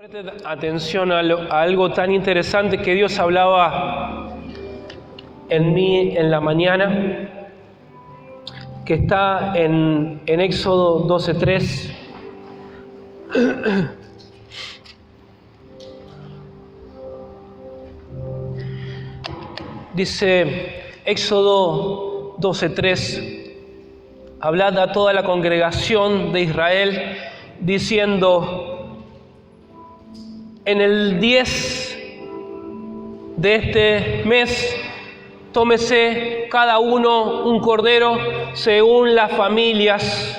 Presten atención a algo tan interesante que Dios hablaba en mí en la mañana, que está en Éxodo 12:3. Dice Éxodo 12:3: hablad a toda la congregación de Israel, diciendo: en el 10 de este mes, tómese cada uno un cordero según las familias,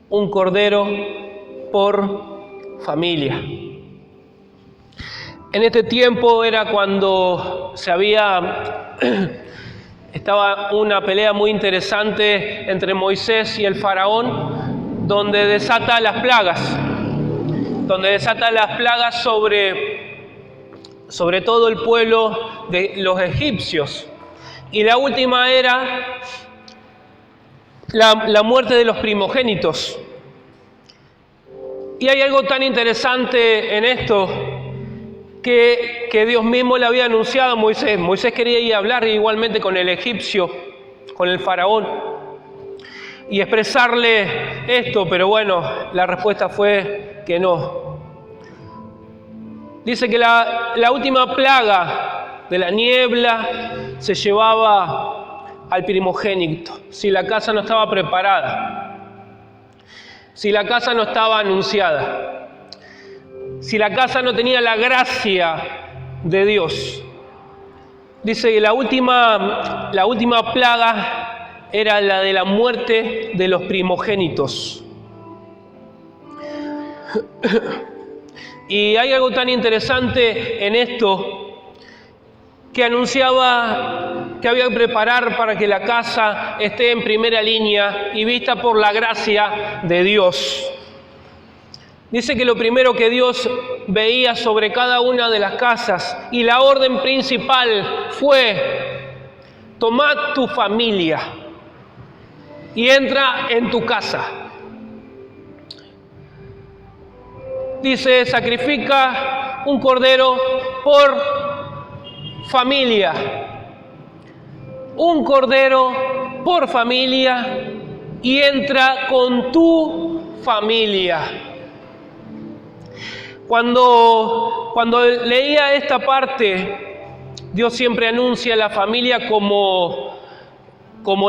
un cordero por familia. En este tiempo era cuando estaba una pelea muy interesante entre Moisés y el faraón, donde desata las plagas. Sobre todo el pueblo de los egipcios. Y la última era la muerte de los primogénitos. Y hay algo tan interesante en esto que Dios mismo le había anunciado a Moisés. Moisés quería ir a hablar igualmente con el egipcio, con el faraón, y expresarle esto, pero bueno, la respuesta fue que no. Dice que la última plaga de la niebla se llevaba al primogénito, si la casa no estaba preparada, si la casa no estaba anunciada, si la casa no tenía la gracia de Dios. Dice que la última plaga era la de la muerte de los primogénitos. Y hay algo tan interesante en esto, que anunciaba que había que preparar para que la casa esté en primera línea y vista por la gracia de Dios. Dice que lo primero que Dios veía sobre cada una de las casas, y la orden principal fue: tomad tu familia y entra en tu casa. Dice: sacrifica un cordero por familia. Un cordero por familia y entra con tu familia. Cuando leía esta parte, Dios siempre anuncia la familia como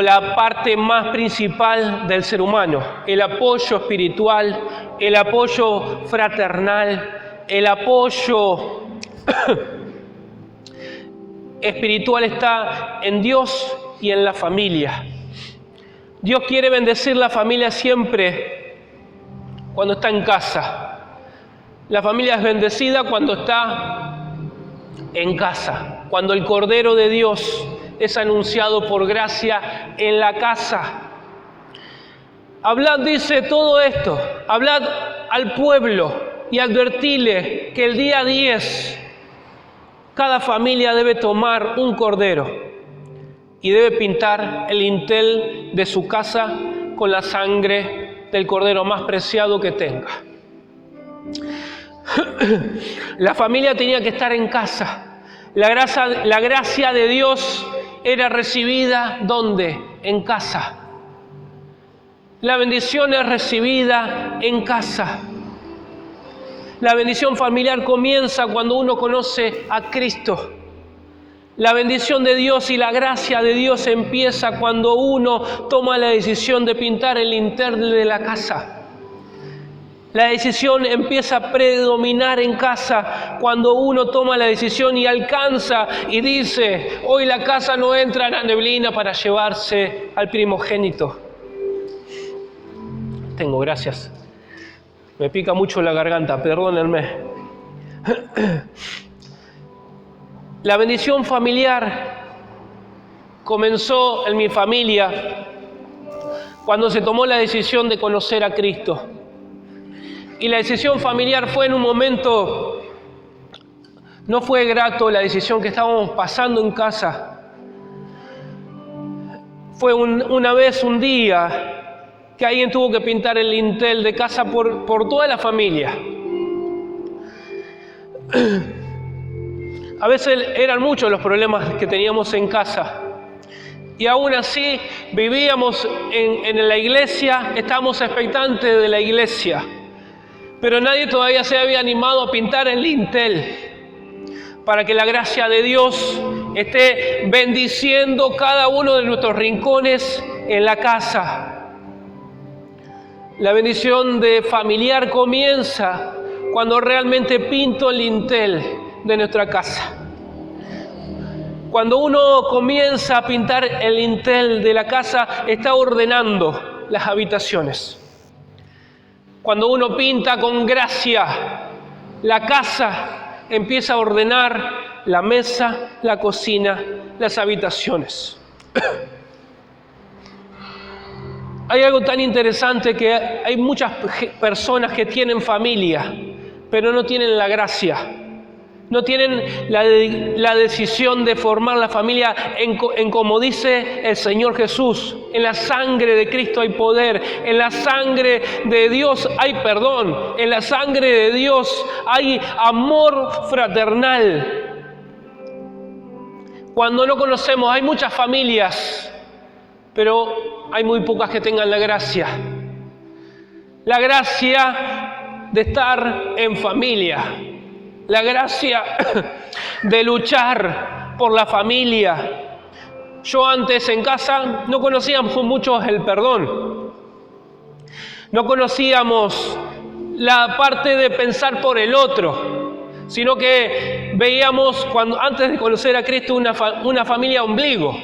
la parte más principal del ser humano, el apoyo espiritual, el apoyo fraternal, el apoyo espiritual está en Dios y en la familia. Dios quiere bendecir la familia siempre cuando está en casa. La familia es bendecida cuando está en casa, cuando el Cordero de Dios es anunciado por gracia en la casa. Hablad, dice, todo esto, hablad al pueblo y advertile que el día 10 cada familia debe tomar un cordero y debe pintar el dintel de su casa con la sangre del cordero más preciado que tenga. La familia tenía que estar en casa. La gracia de Dios era recibida, ¿dónde? En casa. La bendición es recibida en casa. La bendición familiar comienza cuando uno conoce a Cristo. La bendición de Dios y la gracia de Dios empieza cuando uno toma la decisión de pintar el dintel de la casa. La decisión empieza a predominar en casa cuando uno toma la decisión y alcanza y dice: hoy la casa no entra en la neblina para llevarse al primogénito. Gracias. Me pica mucho la garganta, perdónenme. La bendición familiar comenzó en mi familia cuando se tomó la decisión de conocer a Cristo. Y la decisión familiar fue en un momento, no fue grato la decisión que estábamos pasando en casa. Fue un día que alguien tuvo que pintar el dintel de casa por toda la familia. A veces eran muchos los problemas que teníamos en casa. Y aún así vivíamos en la iglesia, estábamos expectantes de la iglesia. Pero nadie todavía se había animado a pintar el lintel para que la gracia de Dios esté bendiciendo cada uno de nuestros rincones en la casa. La bendición de familiar comienza cuando realmente pinto el lintel de nuestra casa. Cuando uno comienza a pintar el lintel de la casa, está ordenando las habitaciones. Cuando uno pinta con gracia la casa, empieza a ordenar la mesa, la cocina, las habitaciones. Hay algo tan interesante que hay muchas personas que tienen familia, pero no tienen la gracia. No tienen la decisión de formar la familia en como dice el Señor Jesús. En la sangre de Cristo hay poder. En la sangre de Dios hay perdón. En la sangre de Dios hay amor fraternal. Cuando no conocemos, hay muchas familias, pero hay muy pocas que tengan la gracia. La gracia de estar en familia. La gracia de luchar por la familia. Yo antes en casa no conocíamos mucho el perdón. No conocíamos la parte de pensar por el otro, sino que veíamos, antes de conocer a Cristo, una familia ombligo,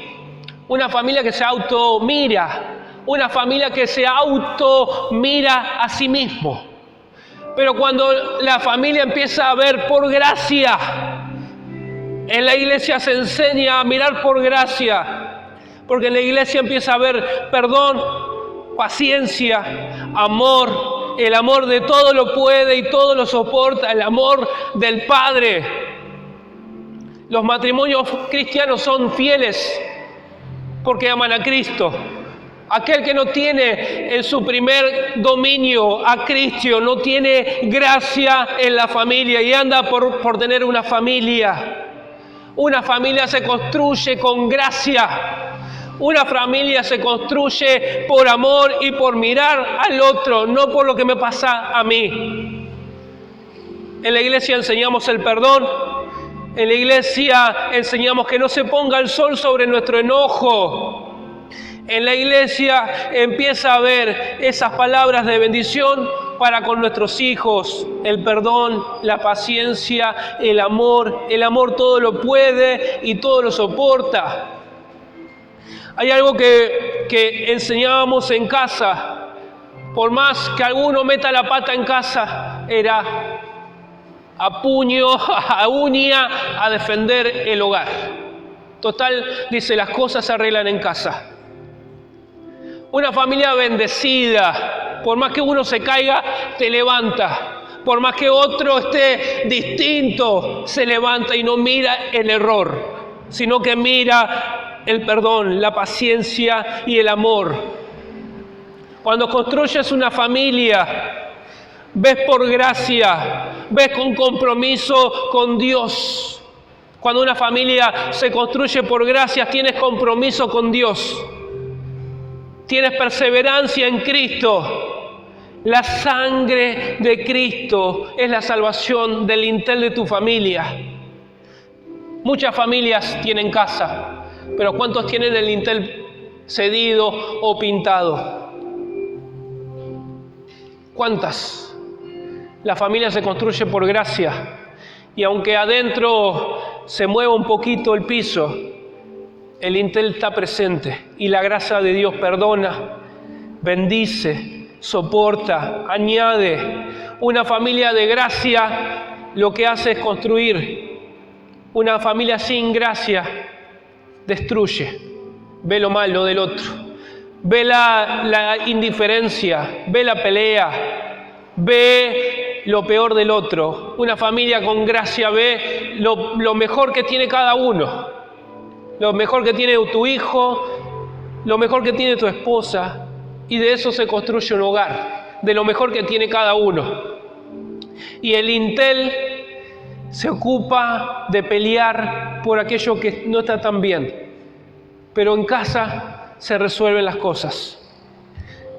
una familia que se automira, una familia que se automira a sí mismo. Pero cuando la familia empieza a ver por gracia, en la iglesia se enseña a mirar por gracia, porque en la iglesia empieza a ver perdón, paciencia, amor, el amor de todo lo puede y todo lo soporta, el amor del Padre. Los matrimonios cristianos son fieles porque aman a Cristo. Aquel que no tiene en su primer dominio a Cristo, no tiene gracia en la familia y anda por tener una familia. Una familia se construye con gracia. Una familia se construye por amor y por mirar al otro, no por lo que me pasa a mí. En la iglesia enseñamos el perdón. En la iglesia enseñamos que no se ponga el sol sobre nuestro enojo. En la iglesia empieza a ver esas palabras de bendición para con nuestros hijos. El perdón, la paciencia, el amor. El amor todo lo puede y todo lo soporta. Hay algo que enseñábamos en casa. Por más que alguno meta la pata en casa, era a puño, a uña, a defender el hogar. Total, dice, las cosas se arreglan en casa. Una familia bendecida, por más que uno se caiga, te levanta. Por más que otro esté distinto, se levanta y no mira el error, sino que mira el perdón, la paciencia y el amor. Cuando construyes una familia, ves por gracia, ves con compromiso con Dios. Cuando una familia se construye por gracia, tienes compromiso con Dios. Tienes perseverancia en Cristo. La sangre de Cristo es la salvación del lintel de tu familia. Muchas familias tienen casa, pero ¿cuántos tienen el lintel cedido o pintado? ¿Cuántas? La familia se construye por gracia, y aunque adentro se mueva un poquito el piso, el lintel está presente y la gracia de Dios perdona, bendice, soporta, añade. Una familia de gracia lo que hace es construir. Una familia sin gracia destruye. Ve lo malo del otro, ve la indiferencia, ve la pelea, ve lo peor del otro. Una familia con gracia ve lo mejor que tiene cada uno. Lo mejor que tiene tu hijo, lo mejor que tiene tu esposa, y de eso se construye un hogar, de lo mejor que tiene cada uno. Y el lintel se ocupa de pelear por aquello que no está tan bien. Pero en casa se resuelven las cosas.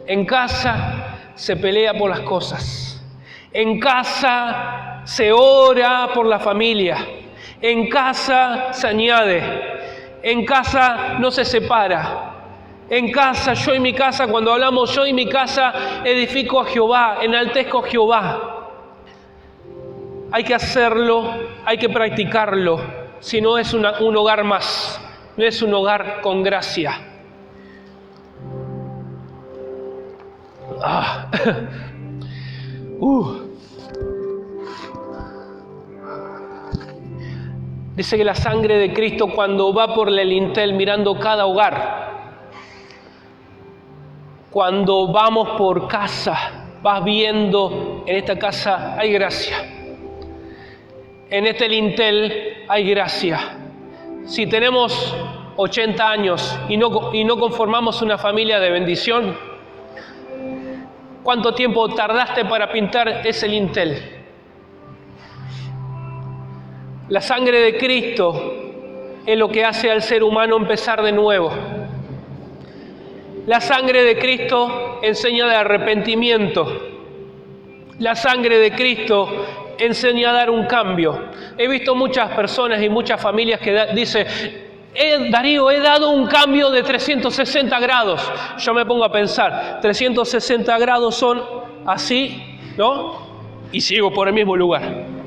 En casa se pelea por las cosas. En casa se ora por la familia. En casa se añade. En casa no se separa. En casa, yo y mi casa, cuando hablamos yo y mi casa, edifico a Jehová, enaltezco a Jehová. Hay que hacerlo, hay que practicarlo, si no es un hogar más, no es un hogar con gracia. Dice que la sangre de Cristo, cuando va por el lintel mirando cada hogar, cuando vamos por casa, vas viendo, en esta casa hay gracia. En este lintel hay gracia. Si tenemos 80 años y no conformamos una familia de bendición, ¿cuánto tiempo tardaste para pintar ese lintel? La sangre de Cristo es lo que hace al ser humano empezar de nuevo. La sangre de Cristo enseña de arrepentimiento. La sangre de Cristo enseña a dar un cambio. He visto muchas personas y muchas familias que dicen: Darío, he dado un cambio de 360 grados. Yo me pongo a pensar, 360 grados son así, ¿no? Y sigo por el mismo lugar.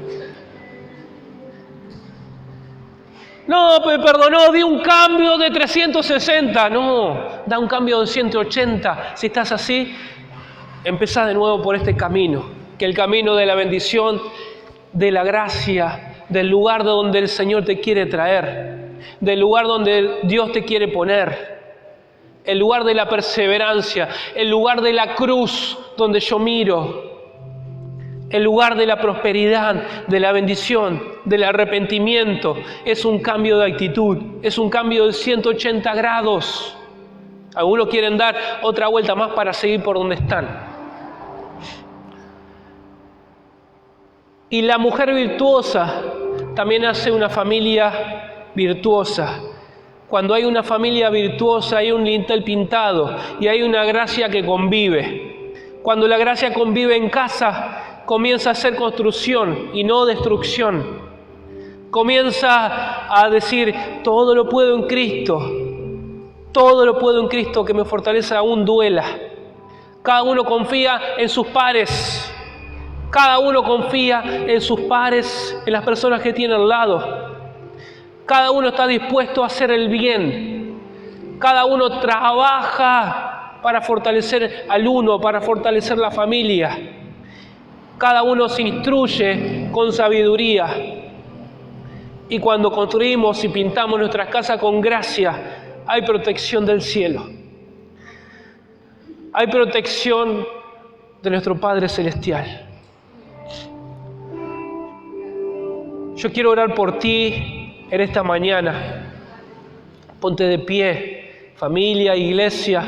No, me perdonó, di un cambio de 360. No, da un cambio de 180. Si estás así, empezá de nuevo por este camino, que el camino de la bendición, de la gracia, del lugar donde el Señor te quiere traer, del lugar donde Dios te quiere poner, el lugar de la perseverancia, el lugar de la cruz donde yo miro, el lugar de la prosperidad, de la bendición, del arrepentimiento. Es un cambio de actitud, es un cambio de 180 grados. Algunos quieren dar otra vuelta más para seguir por donde están. Y la mujer virtuosa también hace una familia virtuosa. Cuando hay una familia virtuosa, hay un lintel pintado y hay una gracia que convive. Cuando la gracia convive en casa, comienza a ser construcción y no destrucción. Comienza a decir: todo lo puedo en Cristo. Todo lo puedo en Cristo que me fortalece aún duela. Cada uno confía en sus pares. Cada uno confía en sus pares, en las personas que tiene al lado. Cada uno está dispuesto a hacer el bien. Cada uno trabaja para fortalecer al uno, para fortalecer la familia. Cada uno se instruye con sabiduría. Y cuando construimos y pintamos nuestras casas con gracia, hay protección del cielo. Hay protección de nuestro Padre Celestial. Yo quiero orar por ti en esta mañana. Ponte de pie, familia, iglesia.